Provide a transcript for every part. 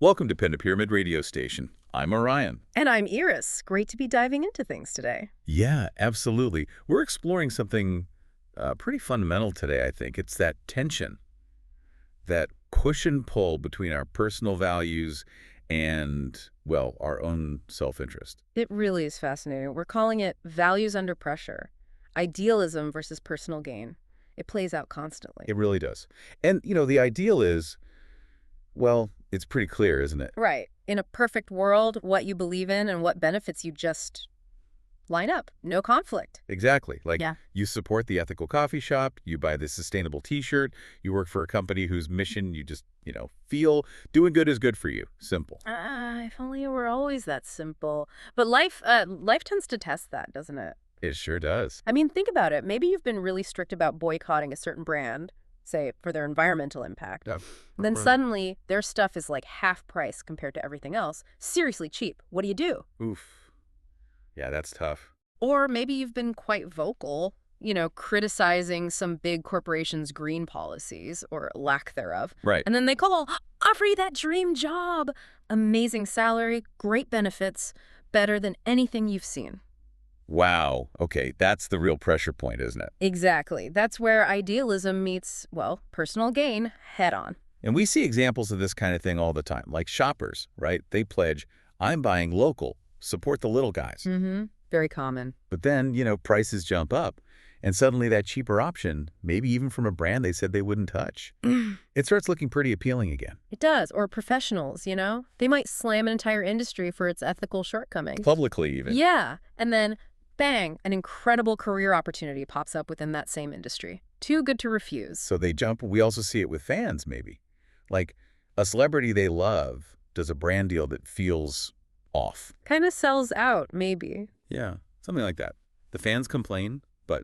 Welcome to Pennapyramid Radio Station. I'm Orion. And I'm Iris. Great to be diving into things today. Yeah, absolutely. We're exploring something pretty fundamental today, I think. It's that tension, that push and pull between our personal values and, well, our own self-interest. It really is fascinating. We're calling it values under pressure. Idealism versus personal gain. It plays out constantly. It really does. And, the ideal is, well, it's pretty clear, isn't it? Right. In a perfect world, what you believe in and what benefits you just line up. No conflict. Exactly. Yeah. You support the ethical coffee shop, you buy the sustainable T-shirt, you work for a company whose mission you just, feel doing good is good for you. Simple. If only it were always that simple. But life tends to test that, doesn't it? It sure does. I mean, think about it. Maybe you've been really strict about boycotting a certain brand, say, for their environmental impact. Yeah. Then suddenly, their stuff is like half price compared to everything else. Seriously cheap. What do you do? Oof. Yeah, that's tough. Or maybe you've been quite vocal, criticizing some big corporation's green policies or lack thereof. Right. And then they call, offer you that dream job. Amazing salary, great benefits, better than anything you've seen. Wow. Okay, that's the real pressure point, isn't it? Exactly. That's where idealism meets, well, personal gain head on. And we see examples of this kind of thing all the time, like shoppers, right? They pledge, I'm buying local, support the little guys. Mm-hmm. Very common. But then, prices jump up, and suddenly that cheaper option, maybe even from a brand they said they wouldn't touch, it starts looking pretty appealing again. It does. Or professionals, They might slam an entire industry for its ethical shortcomings. Publicly, even. Yeah. And then, bang, an incredible career opportunity pops up within that same industry. Too good to refuse. So they jump. We also see it with fans, maybe. Like a celebrity they love does a brand deal that feels off. Kind of sells out, maybe. Yeah, something like that. The fans complain, but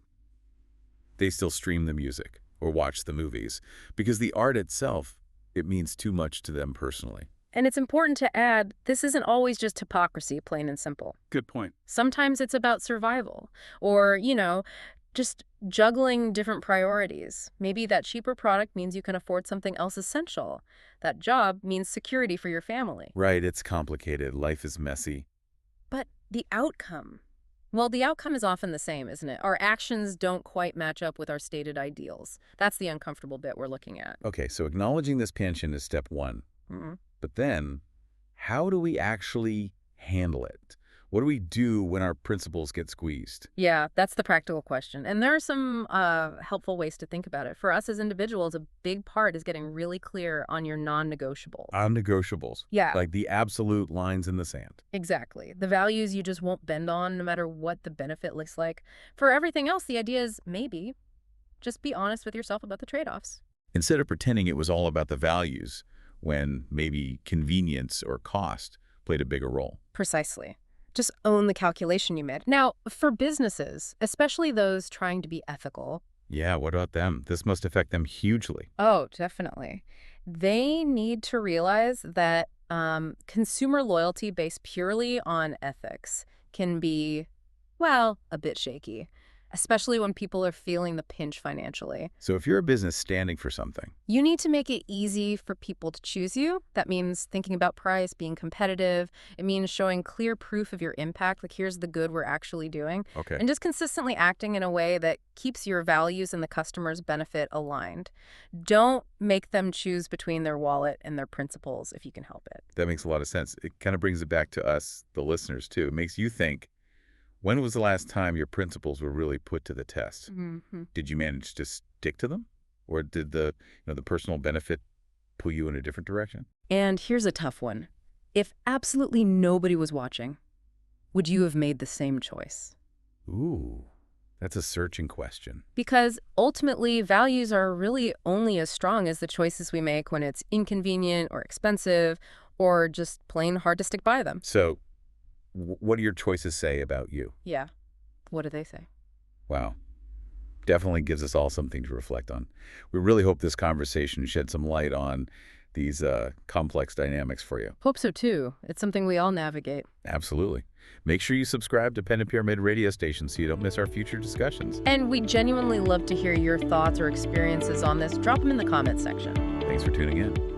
they still stream the music or watch the movies because the art itself, it means too much to them personally. And it's important to add, this isn't always just hypocrisy, plain and simple. Good point. Sometimes it's about survival or, just juggling different priorities. Maybe that cheaper product means you can afford something else essential. That job means security for your family. Right, it's complicated. Life is messy. But the outcome, well, the outcome is often the same, isn't it? Our actions don't quite match up with our stated ideals. That's the uncomfortable bit we're looking at. Okay, so acknowledging this tension is step one. Mm-hmm. But then, how do we actually handle it? What do we do when our principles get squeezed? Yeah, that's the practical question. And there are some helpful ways to think about it. For us as individuals, a big part is getting really clear on your non-negotiables. Non-negotiables. Yeah. Like the absolute lines in the sand. Exactly. The values you just won't bend on no matter what the benefit looks like. For everything else, the idea is maybe just be honest with yourself about the trade-offs. Instead of pretending it was all about the values when maybe convenience or cost played a bigger role. Precisely. Just own the calculation you made. Now, for businesses, especially those trying to be ethical. Yeah, what about them? This must affect them hugely. Oh, definitely. They need to realize that consumer loyalty based purely on ethics can be, well, a bit shaky, especially when people are feeling the pinch financially. So if you're a business standing for something, you need to make it easy for people to choose you. That means thinking about price, being competitive. It means showing clear proof of your impact, like here's the good we're actually doing. okay, And just consistently acting in a way that keeps your values and the customer's benefit aligned. Don't make them choose between their wallet and their principles if you can help it. that makes a lot of sense. It kind of brings it back to us, the listeners, too. It makes you think, when was the last time your principles were really put to the test? Mm-hmm. Did you manage to stick to them? Or did the personal benefit pull you in a different direction? And here's a tough one. If absolutely nobody was watching, would you have made the same choice? Ooh, that's a searching question. Because ultimately, values are really only as strong as the choices we make when it's inconvenient or expensive or just plain hard to stick by them. So, what do your choices say about you? Yeah. What do they say? Wow. Definitely gives us all something to reflect on. We really hope this conversation shed some light on these complex dynamics for you. Hope so, too. It's something we all navigate. Absolutely. Make sure you subscribe to Pennapyramid Radio Station so you don't miss our future discussions. And we genuinely love to hear your thoughts or experiences on this. Drop them in the comments section. Thanks for tuning in.